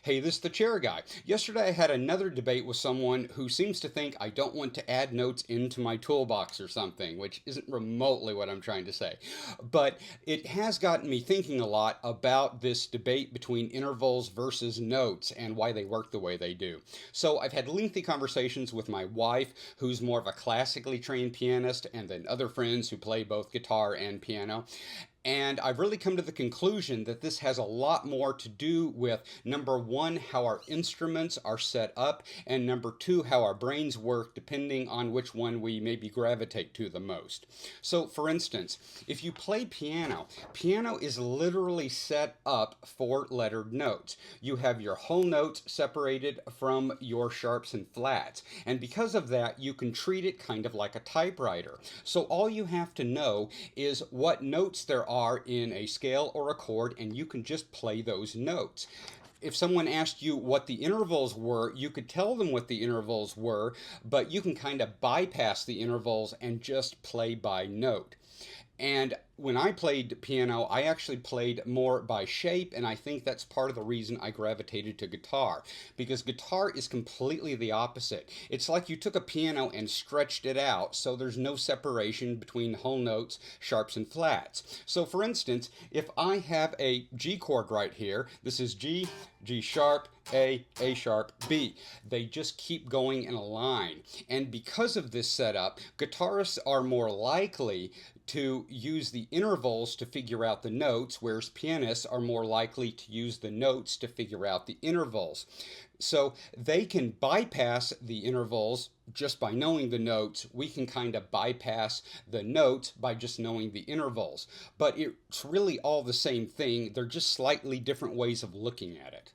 Hey, this is the chair guy. Yesterday I had another debate with someone who seems to think I don't want to add notes into my toolbox or something, which isn't remotely what I'm trying to say. But it has gotten me thinking a lot about this debate between intervals versus notes and why they work the way they do. So I've had lengthy conversations with my wife, who's more of a classically trained pianist, and then other friends who play both guitar and piano. And I've really come to the conclusion that this has a lot more to do with number one, how our instruments are set up, and number two, how our brains work depending on which one we maybe gravitate to the most. So, for instance, if you play piano, piano is literally set up for lettered notes. You have your whole notes separated from your sharps and flats. And because of that, you can treat it kind of like a typewriter. So, all you have to know is what notes there are in a scale or a chord, and you can just play those notes. If someone asked you what the intervals were, you could tell them what the intervals were, but you can kind of bypass the intervals and just play by note. And when I played piano, I actually played more by shape, and I think that's part of the reason I gravitated to guitar. Because guitar is completely the opposite. It's like you took a piano and stretched it out, so there's no separation between whole notes, sharps, and flats. So, for instance, if I have a G chord right here, this is G, G sharp, A sharp, B. They just keep going in a line. And because of this setup, guitarists are more likely to use the intervals to figure out the notes, whereas pianists are more likely to use the notes to figure out the intervals. So they can bypass the intervals just by knowing the notes. We can kind of bypass the notes by just knowing the intervals. But it's really all the same thing. They're just slightly different ways of looking at it.